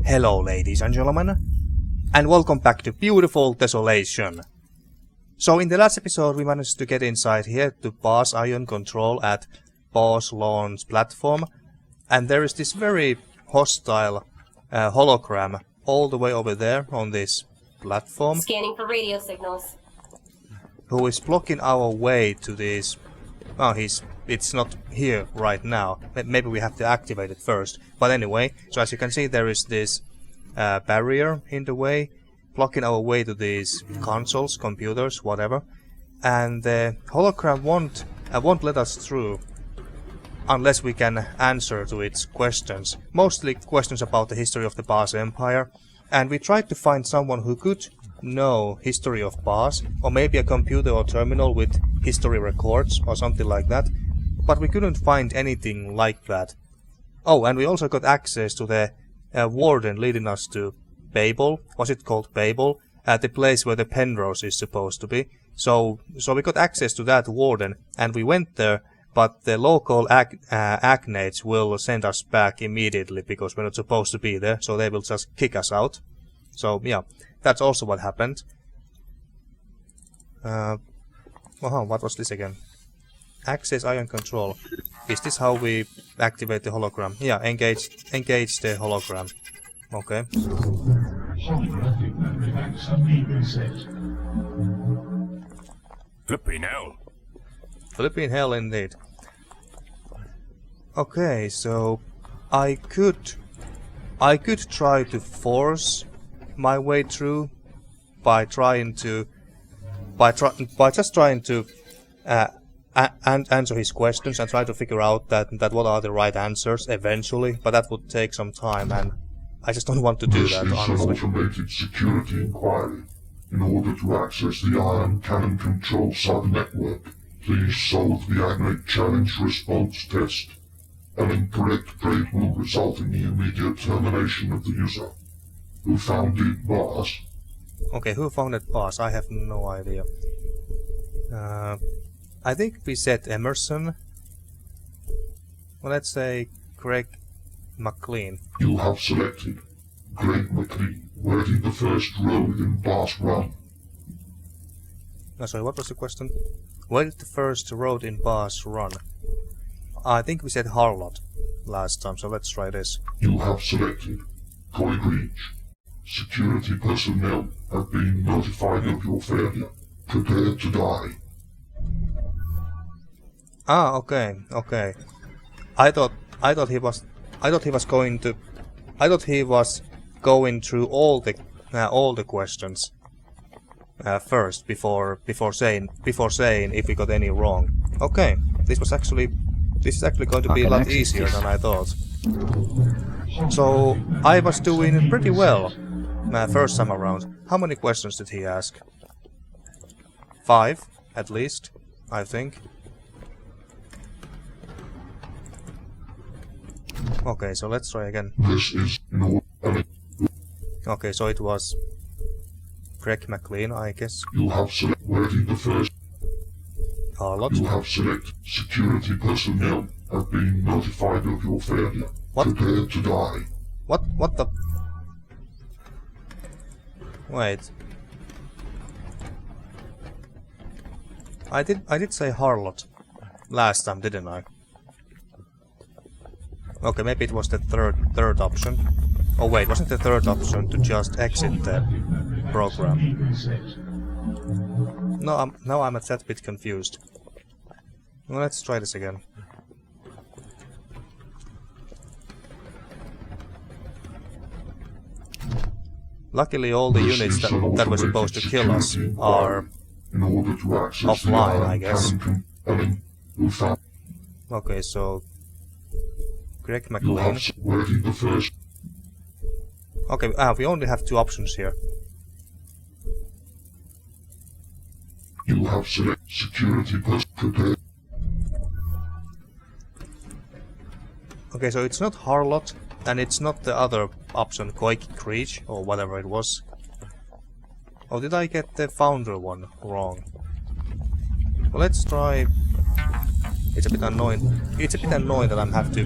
Hello ladies and gentlemen, and welcome back to beautiful Desolation. So in the last episode we managed to get inside here to Baas Ion Control at Baas launch platform, and there is this very hostile hologram all the way over there on this platform. Scanning for radio signals. Who is blocking our way to this... Oh, it's not here right now. Maybe we have to activate it first. But anyway, so as you can see there is this barrier in the way, blocking our way to these consoles, computers, whatever. And the hologram won't let us through unless we can answer to its questions. Mostly questions about the history of the Baas Empire. And we tried to find someone who could know history of Baas, or maybe a computer or terminal with history records or something like that, but we couldn't find anything like that. Oh, and we also got access to the warden leading us to Babel. Was it called Babel? The place where the Penrose is supposed to be. So we got access to that warden, and we went there, but the local agnates will send us back immediately because we're not supposed to be there, so they will just kick us out. So yeah, that's also what happened. What was this again? Access ion control. Is this how we activate the hologram? Yeah, engage the hologram. Okay. Holographic memory banks have been reset. Flipping hell. Flipping hell indeed. Okay, so I could try to force my way through by just trying to answer his questions and try to figure out that what are the right answers eventually, but that would take some time, and I just don't want to do that, honestly. This is an automated security inquiry. In order to access the Ion Cannon Control sub-network, please solve the Agnate Challenge Response Test. An incorrect grade will result in the immediate termination of the user. Who founded Baas? Okay, who founded Baas? I have no idea. I think we said Emerson. Well, let's say Greg McLean. You have selected Greg McLean. Where did the first road in Baas run? No, sorry, what was the question? Where did the first road in Baas run? I think we said Harlot last time, so let's try this. You have selected Coy Breach. Security personnel have been notified of your failure. Prepare to die. Ah, okay. I thought he was going through all the questions first before saying if we got any wrong. Okay, this is actually going to be a lot easier than I thought. So I was doing pretty well first time around. How many questions did he ask? 5, at least, I think. Okay, so let's try again. This is no. Okay, so it was Greg McLean, I guess. You have selected where did the first. Harlot. You have selected security personnel have been notified of your failure. What? Prepare to die. What the? Wait. I did say Harlot last time, didn't I? Okay, maybe it was the third option. Oh wait, wasn't the third option to just exit the program? No, now I'm a tad bit confused. Well, let's try this again. Luckily all the units that were supposed to kill us are offline, I guess. Okay, so Greg McLean. Okay, we only have 2 options here. You have selected security prepare. Okay, so it's not Harlot, and it's not the other option, Koik Creech, or whatever it was. Oh, did I get the founder one wrong? Well, let's try... It's a bit annoying. It's a bit annoying that I have to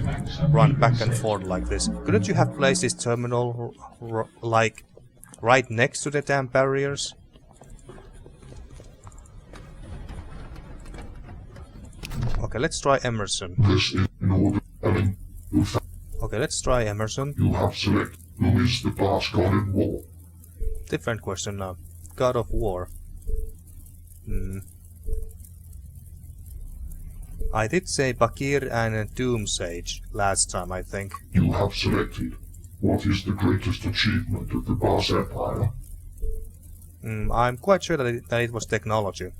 run back and forth like this. Couldn't you have placed this terminal like right next to the damn barriers? Okay, let's try Emerson. This is in order, Ellen. Okay, let's try Emerson. You have selected who is the Baas god in war. Different question now. God of War. I did say Bakir and Doom Sage last time, I think. You have selected what is the greatest achievement of the Baas Empire. I'm quite sure that it was technology.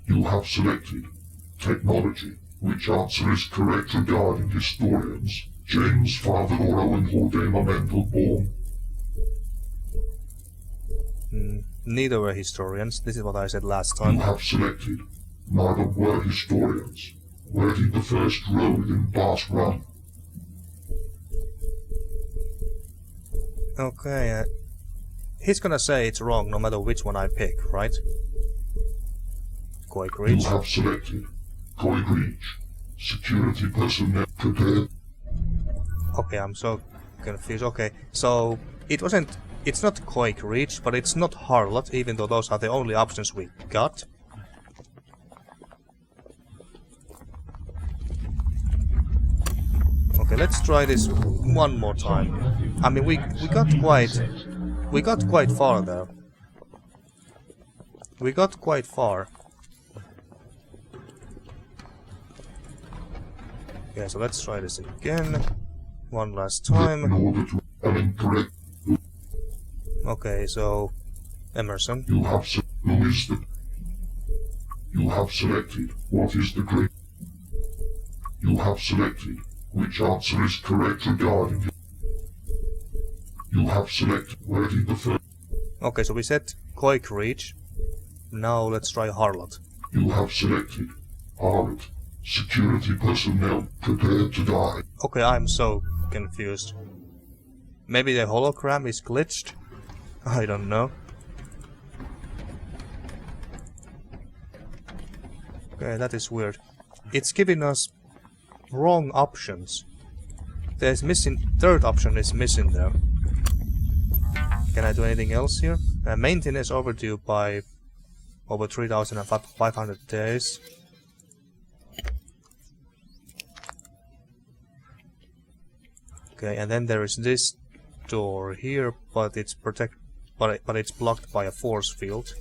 You have selected technology, which answer is correct regarding historians. James, Father Oro, and Hordema Mendelborn. Neither were historians. This is what I said last time. You have selected neither were historians. Where did the first road in Baas run? Okay, he's gonna say it's wrong no matter which one I pick, right? Quake Reach. You have selected Quake Reach. Security personnel prepared. Okay, I'm so confused. Okay, so it's not Quake Reach, but it's not Harlot, even though those are the only options we got. Okay, let's try this one more time. I mean, we got quite far there. We got quite far. Okay, so let's try this again. One last time. Okay, so Emerson. You have selected what is the great. You have selected which answer is correct regarding it. You have selected where did the first. Okay, so we said Quake Reach. Now let's try Harlot. You have selected Harlot. Security personnel prepared to die. Okay, I'm so confused. Maybe the hologram is glitched? I don't know. Okay, that is weird. It's giving us wrong options. There's missing... Third option is missing there. Can I do anything else here? Maintenance overdue by over 3,500 days. Okay, and then there is this door here, but it's but it's blocked by a force field.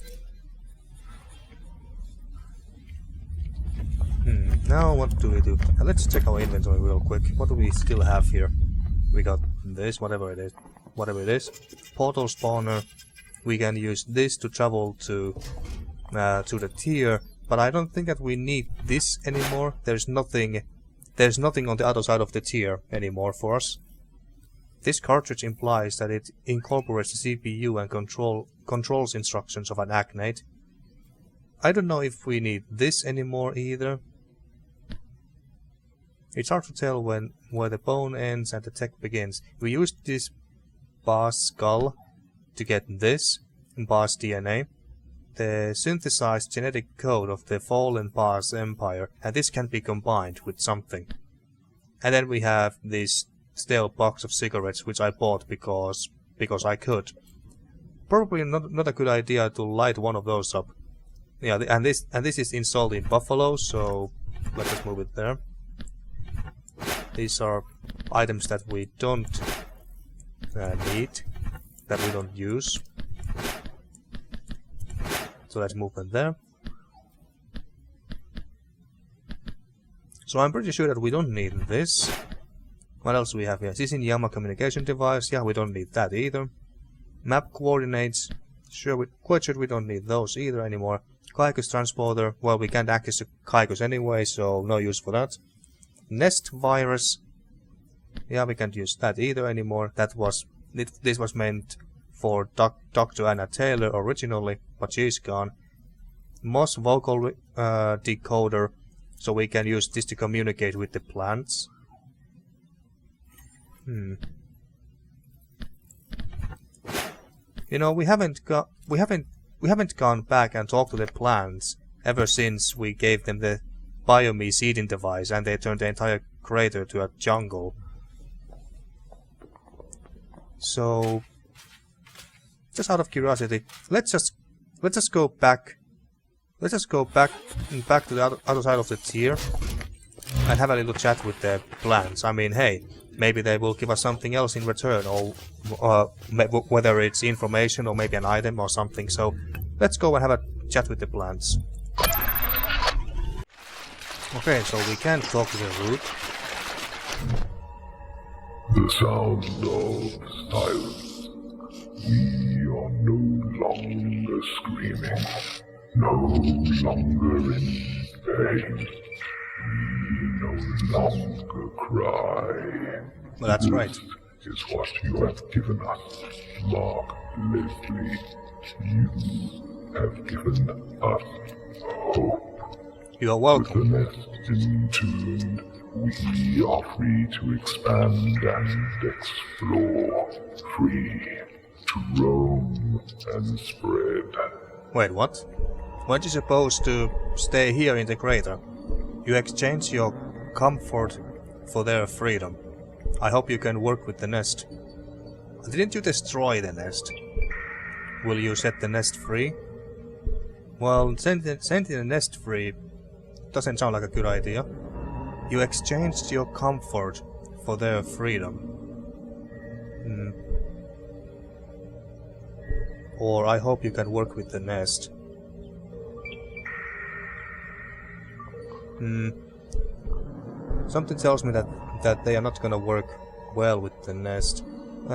Now what do we do? Let's check our inventory real quick. What do we still have here? We got this, whatever it is. Portal spawner. We can use this to travel to the tier, but I don't think that we need this anymore. There's nothing on the other side of the tier anymore for us. This cartridge implies that it incorporates the CPU and controls instructions of an Agnate. I don't know if we need this anymore either. It's hard to tell where the bone ends and the tech begins. We used this Baas skull to get this, Baas DNA, the synthesized genetic code of the fallen Baas Empire, and this can be combined with something. And then we have this stale box of cigarettes which I bought because I could. Probably not a good idea to light one of those up. Yeah, and this is installed in Buffalo, so let's just move it there. These are items that we don't need, that we don't use. So let's move them there. So I'm pretty sure that we don't need this. What else do we have here? Sisin Yama communication device. Yeah, we don't need that either. Map coordinates. Quite sure we don't need those either anymore. Kaikus transporter. Well, we can't access the Kaikus anyway, so no use for that. Nest virus. Yeah, we can't use that either anymore. This was meant for Dr. Anna Taylor originally, but she's gone. Moss vocal decoder, so we can use this to communicate with the plants. You know, we haven't gone back and talked to the plants ever since we gave them the biome seeding device and they turned the entire crater to a jungle. So, just out of curiosity, let's just go back. Let's just go back to the other side of the tier and have a little chat with the plants. I mean, hey, maybe they will give us something else in return, or whether it's information or maybe an item or something. So, let's go and have a chat with the plants. Okay, so we can talk to the root. The sound of silence. We are no longer screaming, no longer in pain. We no longer cry. Well, that's right. This is what you have given us, Mark Leslie. You have given us hope. You are With welcome. the nest entombed, we are free to expand and explore, free to roam and spread. Wait, what? Weren't you supposed to stay here in the crater? You exchange your comfort for their freedom. I hope you can work with the nest. Didn't you destroy the nest? Will you set the nest free? Well, setting the nest free doesn't sound like a good idea. You exchanged your comfort for their freedom. Or I hope you can work with the nest. Something tells me that they are not gonna work well with the nest.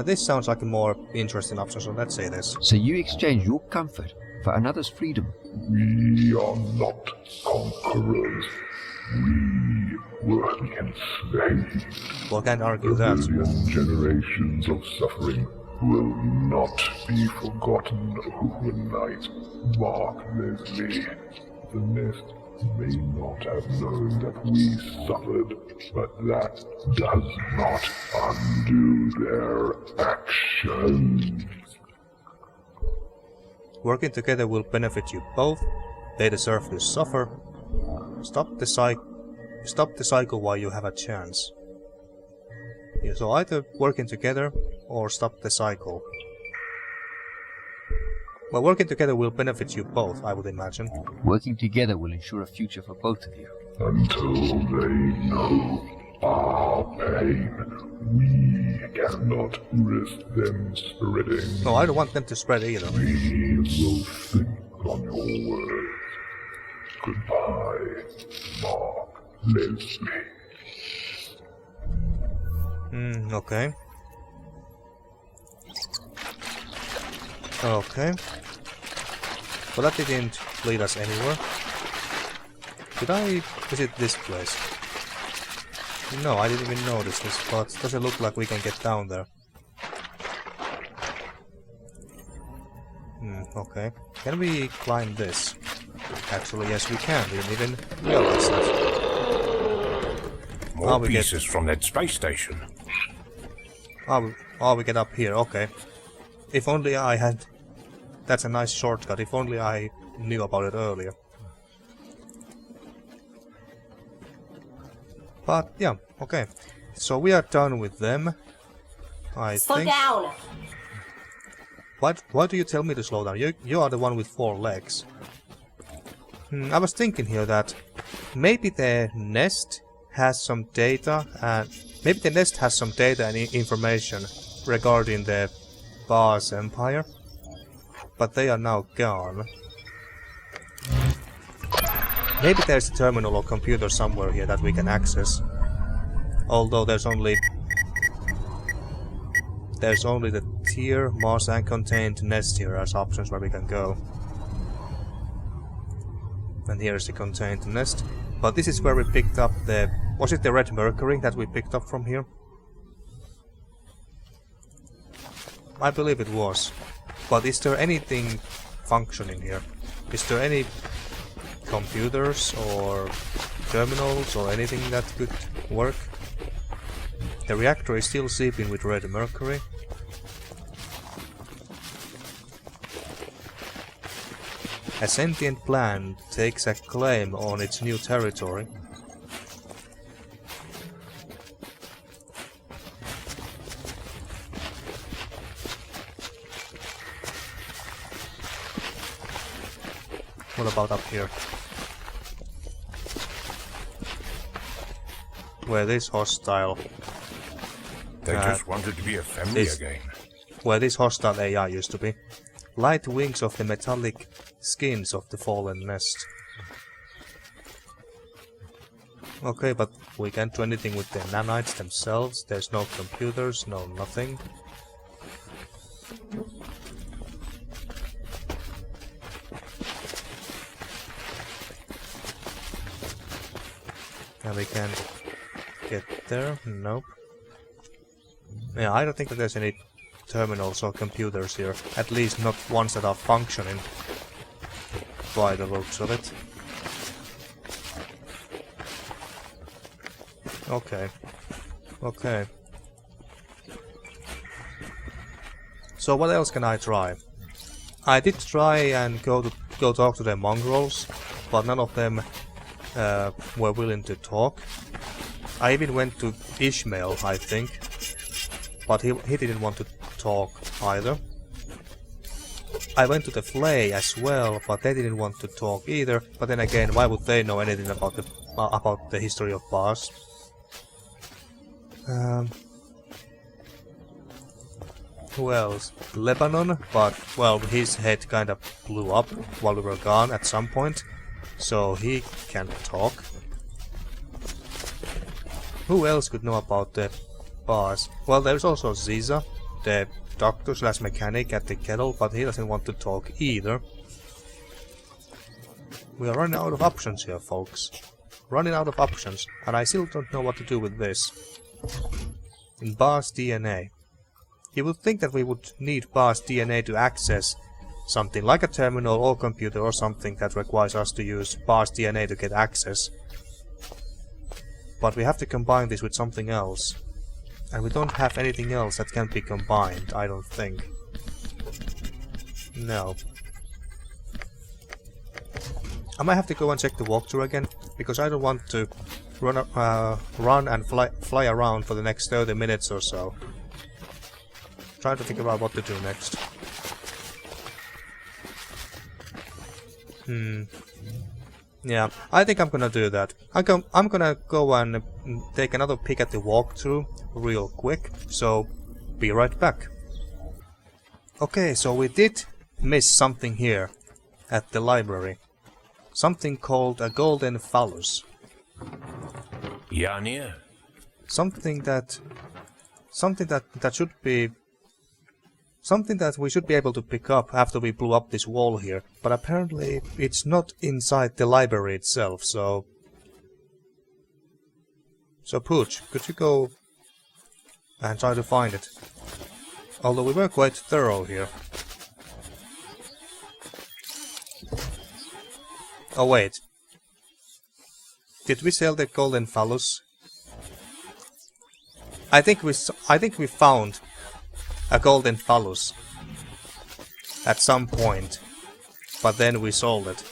This sounds like a more interesting option, so let's say this. So you exchange your comfort for another's freedom. We are not conquerors. We were enslaved. Well, can't argue that. Billion generations of suffering will not be forgotten overnight. Mark Leslie, the nest may not have known that we suffered, but that does not undo their actions. Working together will benefit you both. They deserve to suffer. Stop the cycle while you have a chance. Yeah, so either working together or stop the cycle. Well, working together will benefit you both, I would imagine. Working together will ensure a future for both of you. Until they know our pain, we cannot risk them spreading. No, I don't want them to spread either. We will think on your words. Goodbye, Mark Leslie. Okay. Okay. But that didn't lead us anywhere. Did I visit this place? No, I didn't even notice this, but does it look like we can get down there? Okay. Can we climb this? Actually, yes we can. We didn't even realize that. More pieces from that space station. We get up here, okay. If only I had... That's a nice shortcut, if only I knew about it earlier. But, yeah, okay. So we are done with them. I Slow think... down! Why do you tell me to slow down? You are the one with 4 legs. I was thinking here that maybe the nest has some data and... Maybe the nest has some data and information regarding the Baas Empire. But they are now gone. Maybe there's a terminal or computer somewhere here that we can access. Although there's only the tier, Mars and contained nest here as options where we can go. And here's the contained nest. But this is where we picked up the... Was it the red mercury that we picked up from here? I believe it was. But is there anything functioning here? Is there any computers or terminals or anything that could work? The reactor is still seeping with red mercury. A sentient plant takes a claim on its new territory. What about up here? Where this hostile... They just wanted to be a family this- again. Where this hostile AI used to be. Light wings of the metallic skins of the fallen nest. Okay, but we can't do anything with the nanites themselves. There's no computers, no nothing. And we can get there? Nope. Yeah, I don't think that there's any terminals or computers here. At least not ones that are functioning. By the looks of it. Okay. Okay. So what else can I try? I did try and go talk to the Mongrels, but none of them were willing to talk. I even went to Ishmael, I think, but he didn't want to talk either. I went to the Fley as well, but they didn't want to talk either. But then again, why would they know anything about the history of Baas? Who else? Lebanon, but well, his head kind of blew up while we were gone at some point, so he can't talk. Who else could know about the Baas? Well, there's also Ziza, the doctor slash mechanic at the kettle, but he doesn't want to talk either. We are running out of options here, folks. Running out of options, and I still don't know what to do with this. In Baas DNA. You would think that we would need Baas DNA to access something like a terminal or computer or something that requires us to use Baas DNA to get access. But we have to combine this with something else. And we don't have anything else that can be combined, I don't think. No. I might have to go and check the walkthrough again, because I don't want to run and fly around for the next 30 minutes or so. Trying to figure out what to do next. Yeah, I think I'm gonna do that. I'm gonna go and take another peek at the walkthrough real quick, so be right back. Okay, so we did miss something here at the library. Something called a golden phallus. Yarnia? Something that should be something that we should be able to pick up after we blew up this wall here, but apparently it's not inside the library itself, so Pooch, could you go and try to find it? Although we were quite thorough here. Oh wait. Did we sell the golden phallus? I think we found a golden phallus at some point, but then we sold it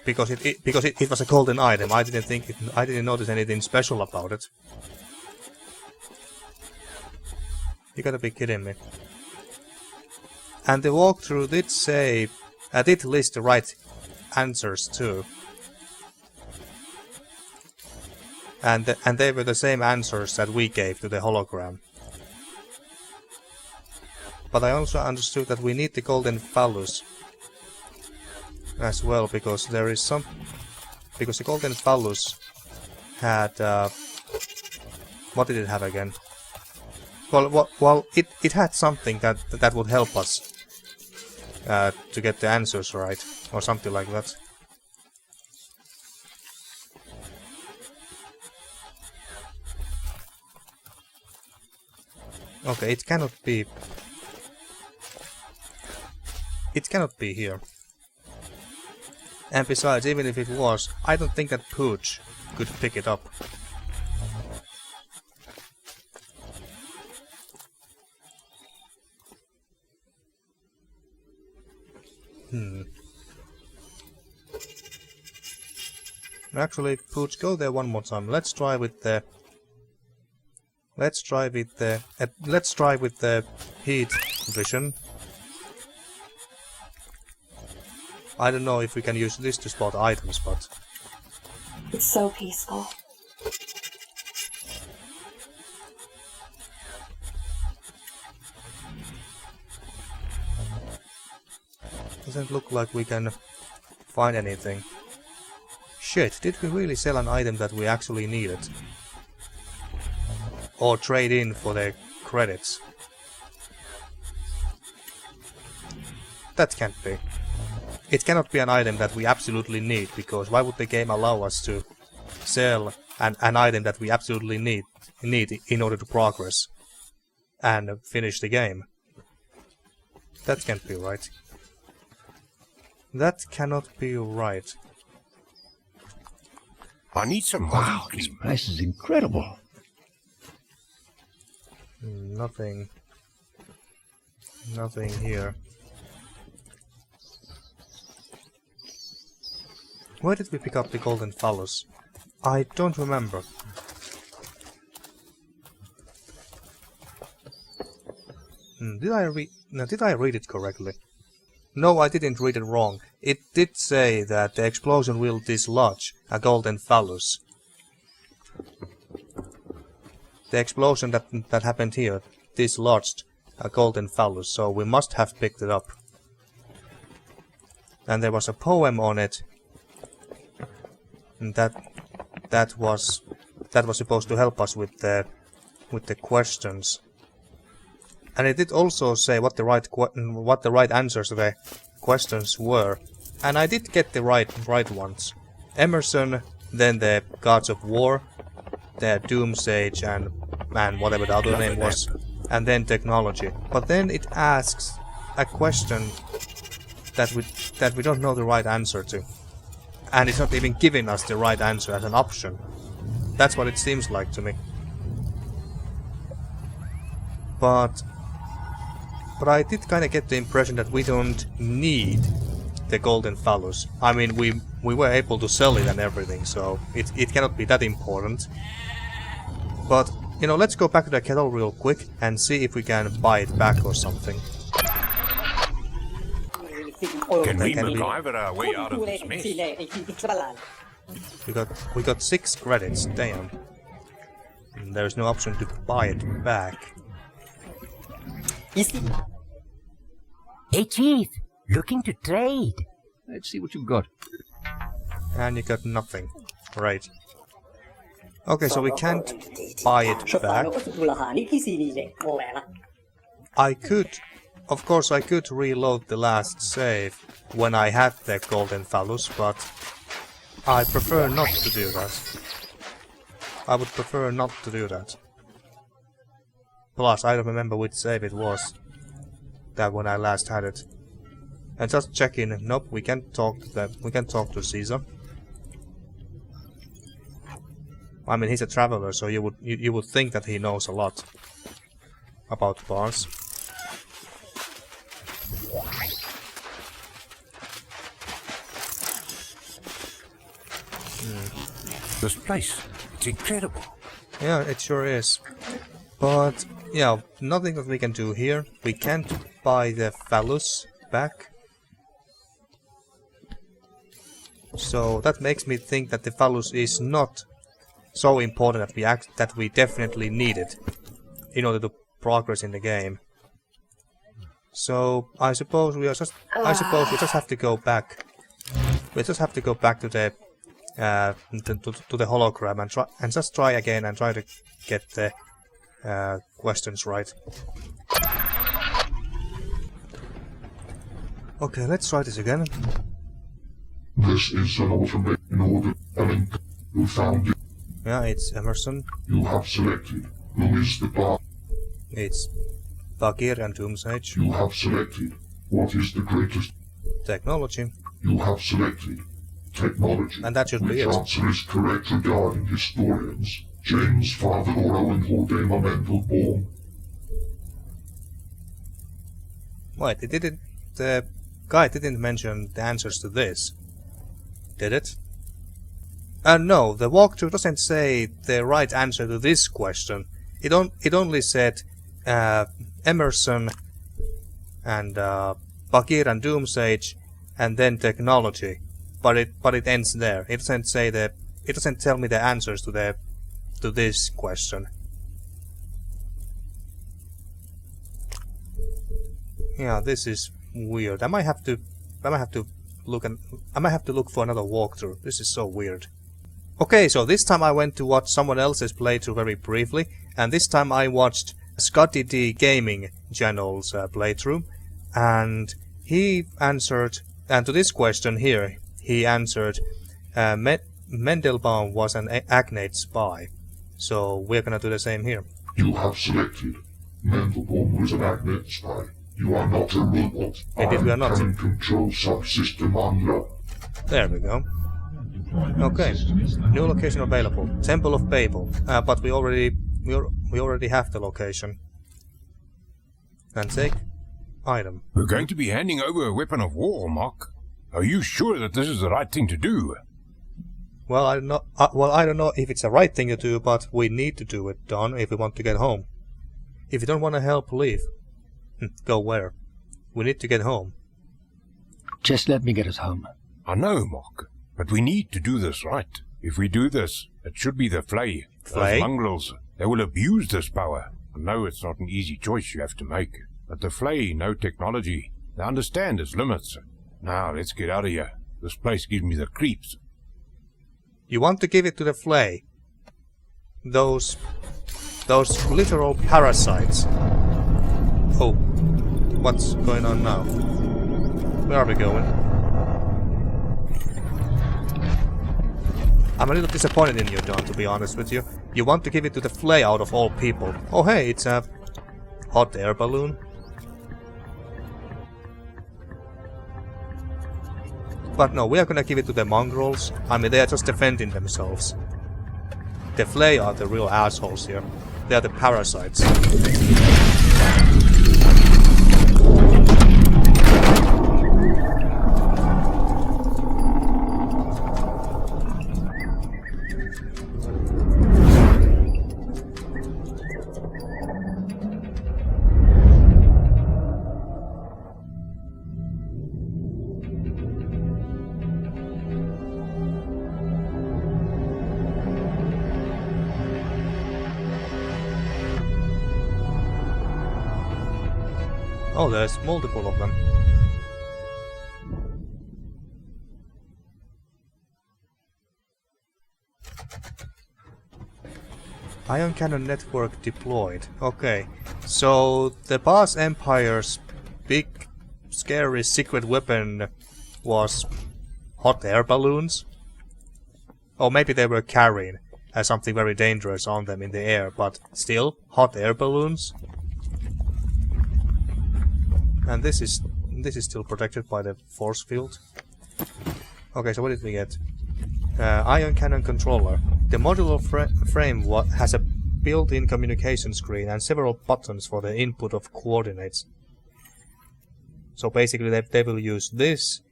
because it was a golden item. I didn't notice anything special about it. You gotta be kidding me. And the walkthrough did say, did list the right answers too. And they were the same answers that we gave to the hologram. But I also understood that we need the golden phallus as well, because there is some... Because the golden phallus had... what did it have again? Well, it had something that would help us to get the answers right, or something like that. Okay, it cannot be... It cannot be here. And besides, even if it was, I don't think that Pooch could pick it up. Actually, Pooch, go there one more time. Let's try with the... Let's try with the heat vision. I don't know if we can use this to spot items, but... It's so peaceful. Doesn't look like we can find anything. Shit, did we really sell an item that we actually needed? Or trade in for the credits? That can't be. It cannot be an item that we absolutely need, because why would the game allow us to sell an item that we absolutely need in order to progress and finish the game? That can't be right. That cannot be right. I need some Wow, body this cream. place is incredible. Nothing. Nothing here. Where did we pick up the golden phallus? I don't remember. Did I read it correctly? No, I didn't read it wrong. It did say that the explosion will dislodge a golden phallus. The explosion that happened here dislodged a golden phallus, so we must have picked it up. And there was a poem on it. And that was supposed to help us with the questions. And it did also say what the right answers to the questions were, and I did get the right ones. Emerson, then the gods of war, the Doomsage, and whatever the other name was, and then technology. But then it asks a question that we don't know the right answer to, and it's not even giving us the right answer as an option. That's what it seems like to me. But I did kind of get the impression that we don't need the golden phallus. I mean, we were able to sell it and everything, so it cannot be that important. But, you know, let's go back to the kettle real quick and see if we can buy it back or something. Can we Can we- MacGyver our way out of this mess? We got 6 credits, damn. And there's no option to buy it back. Hey, Chief, looking to trade. Let's see what you've got. And you got nothing. Right. Okay, so we can't buy it back. I could... Of course, I could reload the last save when I had the golden phallus, but I prefer not to do that. I would prefer not to do that. Plus, I don't remember which save it was that when I last had it. And just checking. Nope, we can talk to Caesar. I mean, he's a traveler, so you would think that he knows a lot about Baas. This place, it's incredible. Yeah, it sure is. But, yeah, nothing that we can do here. We can't buy the phallus back. So that makes me think that the phallus is not so important that we definitely need it in order to progress in the game. So I suppose we just have to go back. We just have to go back to the to the hologram and just try again and try to get the questions right. Okay, let's try this again. This is an automated in order. Ellen, you found it. Yeah, it's Emerson. You have selected. Who is the Baas? It's Bakir and Doomsage. You have selected. What is the greatest? Technology. You have selected. Technology. And that should be Which it. answer is correct regarding historians? James, father or Owen Hordema Mendel born. Wait, it didn't. The guy didn't mention the answers to this, did it? No, the walkthrough doesn't say the right answer to this question. It only said Emerson and Bakir and Doomsage and then technology, but it ends there. It doesn't say it doesn't tell me the answers to this question. Yeah, this is weird. I might have to look for another walkthrough. This is so weird. Okay, so this time I went to watch someone else's playthrough very briefly, and this time I watched Scotty D Gaming channel's playthrough, and he answered, and to this question here, he answered, Mendelbaum was an agnate spy. So we're gonna do the same here. You have selected Mendelbaum was an agnate spy. You are not a robot. Indeed, we are not. Cannon control subsystem unlocked. There we go. Okay, new location available. Temple of Babel. But we already have the location. And take item. We're going to be handing over a weapon of war, Mark. Are you sure that this is the right thing to do? Well, I don't know if it's the right thing to do, but we need to do it, Don, if we want to get home. If you don't want to help, leave. Go where? We need to get home. Just let me get us home. I know, Mark, but we need to do this right. If we do this, it should be the Fley. Fley? Those mongrels, they will abuse this power. I know it's not an easy choice you have to make, but the Fley know technology. They understand its limits. Now, let's get out of here. This place gives me the creeps. You want to give it to the Fley? Those literal parasites. Oh, what's going on now? Where are we going? I'm a little disappointed in you, John, to be honest with you. You want to give it to the Fley out of all people. Oh hey, it's a hot air balloon. But no, we are gonna give it to the mongrels. I mean, they are just defending themselves. The Fley are the real assholes here. They are the parasites. Oh, there's multiple of them. Ion cannon network deployed. Okay, so the Baas Empire's big, scary secret weapon was hot air balloons. Or maybe they were carrying something very dangerous on them in the air, but still, hot air balloons. And this is still protected by the force field. Okay, so what did we get? Ion cannon controller. The modular frame has a built-in communication screen and several buttons for the input of coordinates. So basically they will use this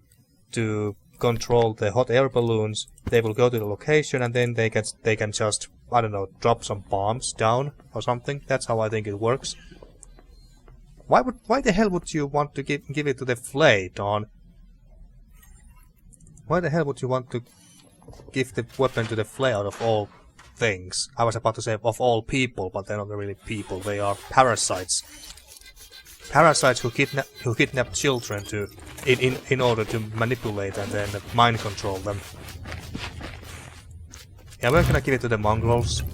to control the hot air balloons. They will go to the location and then they can just, I don't know, drop some bombs down or something. That's how I think it works. Why the hell would you want to give it to the Fley, Dawn? Why the hell would you want to give the weapon to the Fley out of all things? I was about to say of all people, but they're not really people. They are parasites. Parasites who kidnap children in order to manipulate and then mind control them. Yeah, we're gonna give it to the mongrels.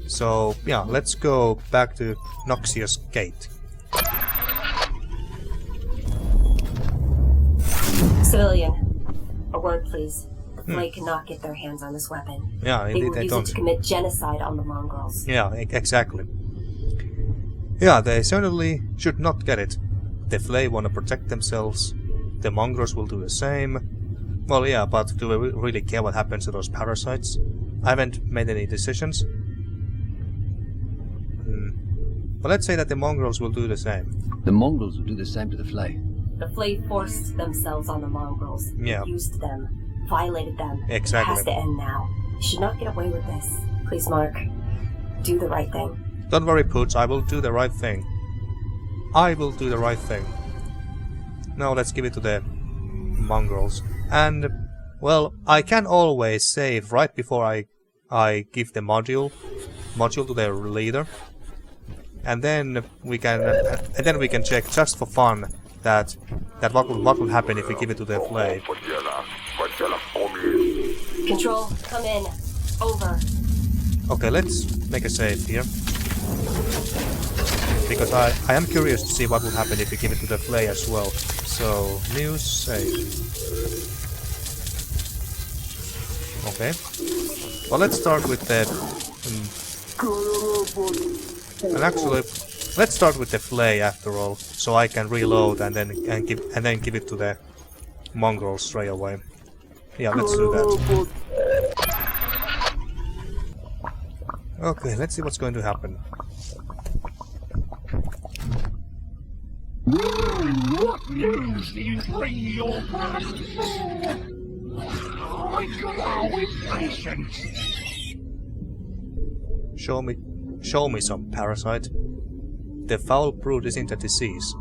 So yeah, let's go back to Noxious Gate. Civilian, a word please. The Fley cannot get their hands on this weapon. Yeah, they indeed will they use don't. it to commit genocide on the mongrels. Yeah, exactly. Yeah, they certainly should not get it. The Fley want to protect themselves. The mongrels will do the same. Well, yeah, but do we really care what happens to those parasites? I haven't made any decisions. But let's say that the mongrels will do the same. The mongrels will do the same to the Fley. The Fley forced themselves on the mongrels. Yeah. Used them. Violated them. Exactly. It has to end now. You should not get away with this. Please, Mark. Do the right thing. Don't worry, Poots, I will do the right thing. I will do the right thing. Now let's give it to the mongrels. And, well, I can always save right before I give the module to their leader. And then we can check just for fun that what will happen if we give it to the Fley. Control, come in. Over. Okay, let's make a save here. Because I am curious to see what will happen if we give it to the Fley as well. So, new save. Okay. Well, let's start with the... and actually, let's start with the Fley after all, so I can reload and then give it to the mongrels straight away. Yeah, let's do that. Okay, let's see what's going to happen. What news do you bring your past? I grow impatient. Show me some parasite. The foul brood isn't a disease.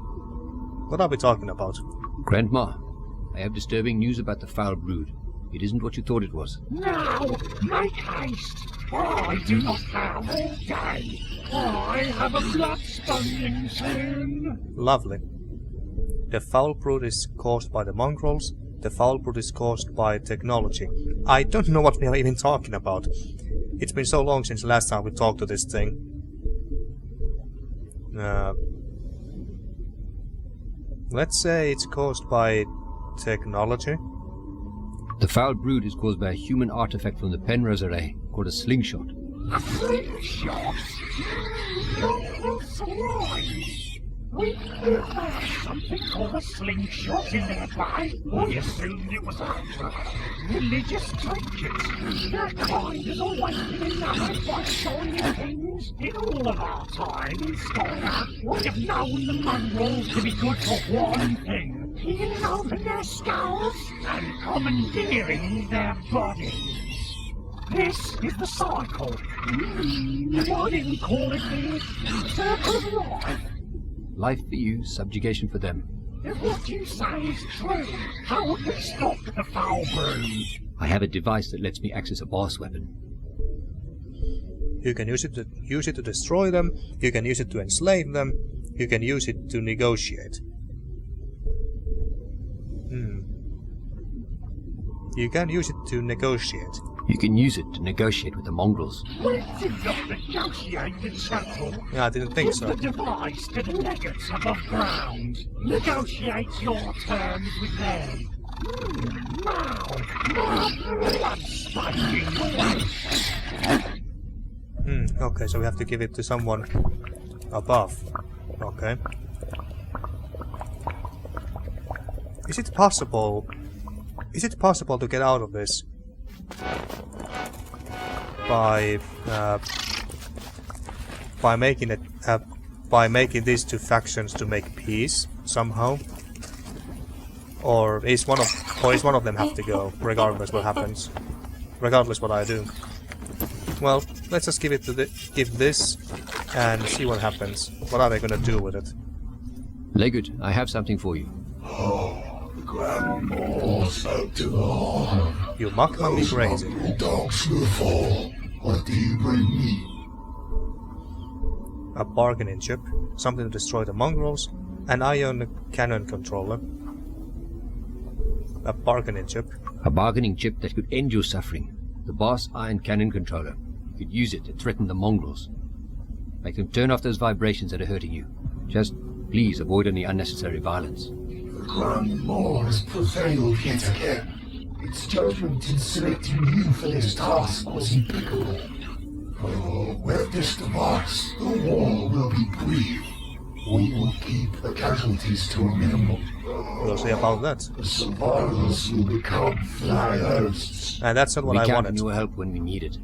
What are we talking about? Grandma, I have disturbing news about the foul brood. It isn't what you thought it was. Now, make haste. I do not have all day. I have a blood-sponging soon. Lovely. The foul brood is caused by the mongrels. The foul brood is caused by technology. I don't know what we are even talking about. It's been so long since last time we talked to this thing. Let's say it's caused by technology. The foul brood is caused by a human artifact from the Penrose array called a slingshot. A slingshot? That's right. We knew something called a slingshot in their bag. We assumed it was a religious trinket. Their kind has always been enamored by shiny things. In all of our time in Scholar, we have known the mongrels to be good for one thing: peeling open their skulls and commandeering their bodies. This is the cycle. Why didn't we call it the circle of life? Life for you, subjugation for them. If what you say is true, how would we stop the foul brood? I have a device that lets me access a Baas weapon. You can use it to destroy them, you can use it to enslave them, you can use it to negotiate. You can use it to negotiate. You can use it to negotiate with the mongrels. We did not negotiate the chapel. Yeah, I didn't think so. Give the device to the legates above ground. Negotiate your terms with them. Now, blood-spiking away. Okay, so we have to give it to someone above. Okay. Is it possible to get out of this by making these two factions to make peace somehow? Or is one of them have to go, regardless what happens? Regardless what I do. Well, let's just give this and see what happens. What are they gonna do with it? Legut, I have something for you. Grandma spoke to the heart. You mock me crazy. Dogs before. What do you bring me? A bargaining chip, something to destroy the mongrels, an ion cannon controller. A bargaining chip. A bargaining chip that could end your suffering. The Baas ion cannon controller. You could use it to threaten the mongrels. Make them turn off those vibrations that are hurting you. Just please avoid any unnecessary violence. The Grandma has prevailed yet again. Its judgment in selecting you for this task was impeccable. With this device, the war will be brief. We will keep the casualties to a minimum. We'll see about that. The survivors will become fly hosts. And that's not what I count wanted. on your help when we need it.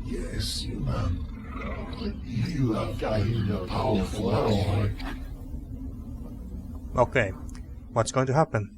Yes, human. You have gained a powerful ally. Okay, what's going to happen?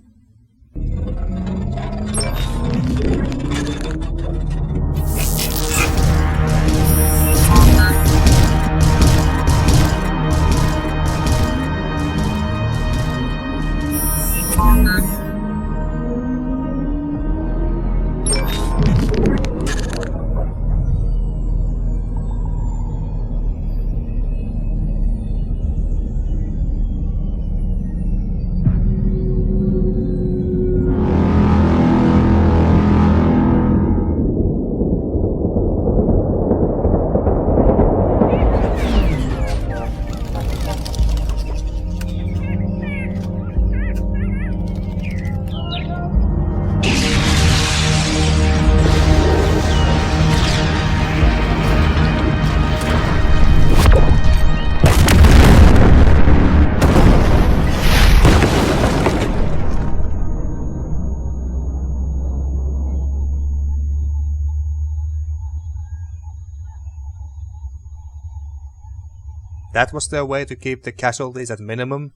that was their way to keep the casualties at minimum.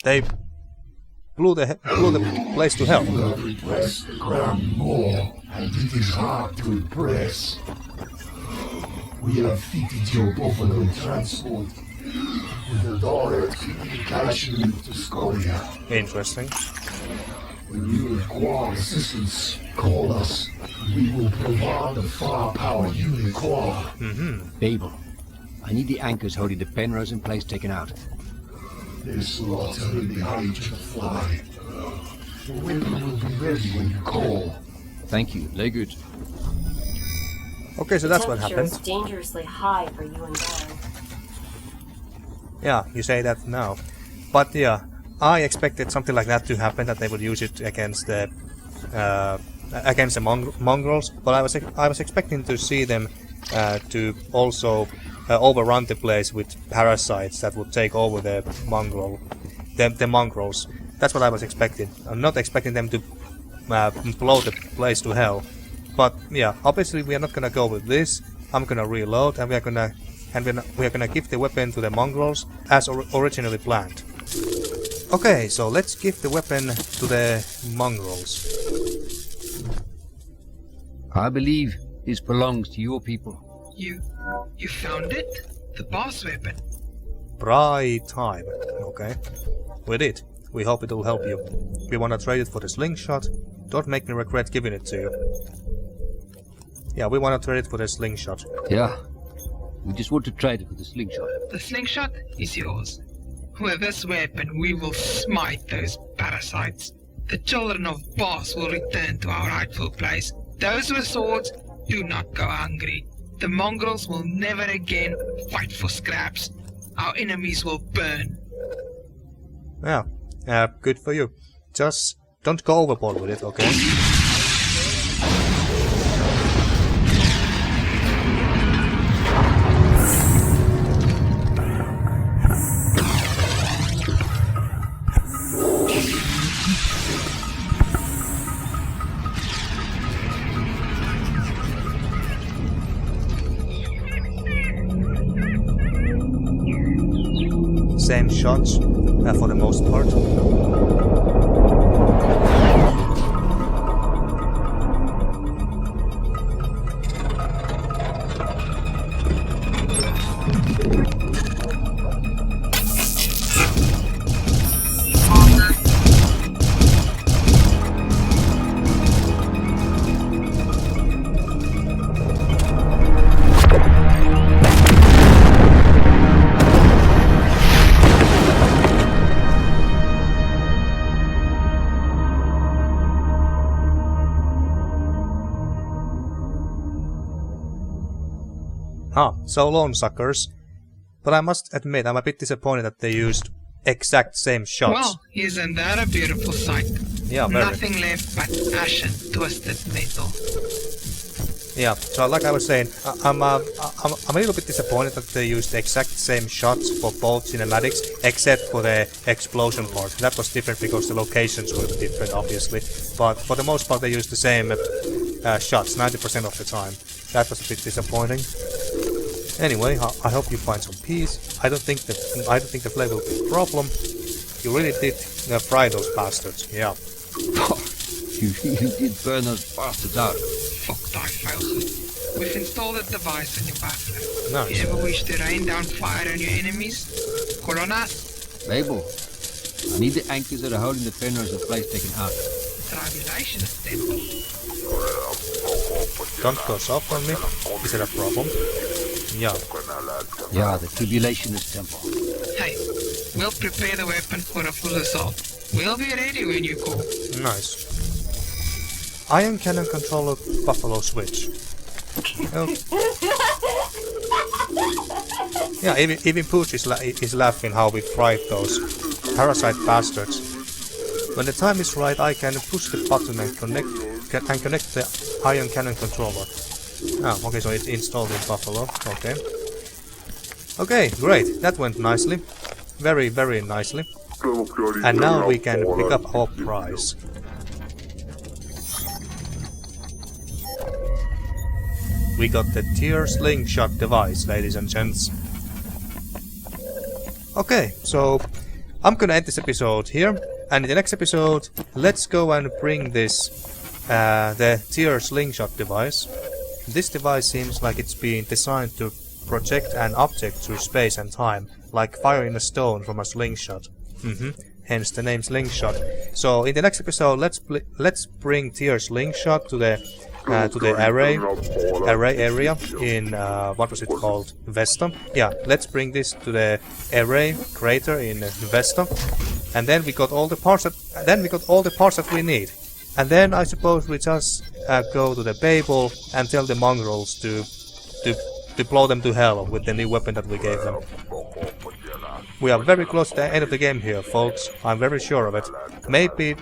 They blew the place to hell. You have repressed the ground more, and it is hard to impress. We have fitted your buffalo transport with a direct communication route to Scoria. Interesting. When you require assistance, call us. We will provide the firepower you require. Babel, I need the anchors holding the Penrose in place taken out. This lot are in the age of Fley. The weapon will be ready when you call. Thank you, lay good. Okay, so that's what Temperature is happened. dangerously high for you and Dan. Yeah, you say that now. But yeah, I expected something like that to happen, that they would use it against the mongrels. But I was expecting to see them to also overrun the place with parasites that would take over the mongrels. That's what I was expecting. I'm not expecting them to blow the place to hell. But yeah, obviously we are not gonna go with this. I'm gonna reload, and we are gonna give the weapon to the mongrels as originally planned. Okay, so let's give the weapon to the mongrels. I believe this belongs to your people. You found it? The Baas weapon? Right time. Okay. We did. We hope it'll help you. We wanna trade it for the slingshot. Don't make me regret giving it to you. Yeah, we wanna trade it for the slingshot. Yeah. We just want to trade it for the slingshot. The slingshot is yours. With this weapon, we will smite those parasites. The children of Baas will return to our rightful place. Those with swords do not go hungry. The mongrels will never again fight for scraps. Our enemies will burn. Yeah, good for you. Just don't go overboard with it, okay? Same shots for the most part. So long, suckers. But I must admit, I'm a bit disappointed that they used exact same shots. Well, isn't that a beautiful sight? Yeah, very. Nothing left but ash and twisted metal. Yeah, so like I was saying, I'm a little bit disappointed that they used the exact same shots for both cinematics, except for the explosion part. That was different because the locations were different, obviously. But for the most part, they used the same shots 90% of the time. That was a bit disappointing. Anyway, I hope you find some peace. I don't think the Fley will be a problem. You really did fry those bastards. Yeah. You really did burn those bastards out. Fuck thy falsehood. We've installed a device in your bathroom. Nice. If you ever wish to rain down fire on your enemies, call on us. Babel, I need the anchors that are holding the Penrose in place taken out. Tribulationist temple. Don't go soft on me. Is it a problem? Yeah. Yeah, the Tribulationist temple. Hey, we'll prepare the weapon for a full assault. We'll be ready when you call. Nice. Ion cannon controller buffalo switch. Oh. Yeah, even Pooch is laughing how we fried those parasite bastards. When the time is right, I can push the button and connect the ion cannon controller. Ah, okay, so it's installed in Buffalo. Okay. Okay, great. That went nicely. Very, very nicely. And now we can pick up our prize. We got the tier slingshot device, ladies and gents. Okay, so I'm gonna end this episode here, and in the next episode, let's go and bring this, the tier slingshot device. This device seems like it's been designed to project an object through space and time, like firing a stone from a slingshot. Hence the name slingshot. So in the next episode, let's bring tier slingshot to the array area in what was it called? Vesta. Yeah, let's bring this to the array crater in Vesta, and then we got all the parts that we need. And then I suppose we just go to the Babel and tell the Mongrels to blow them to hell with the new weapon that we gave them. We are very close to the end of the game here, folks. I'm very sure of it. Maybe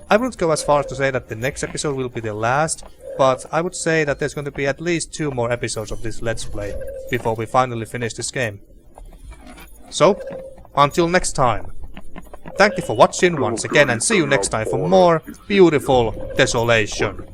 I wouldn't go as far as to say that the next episode will be the last, but I would say that there's going to be at least 2 more episodes of this Let's Play before we finally finish this game. So, until next time. Thank you for watching once again, and see you next time for more beautiful Desolation.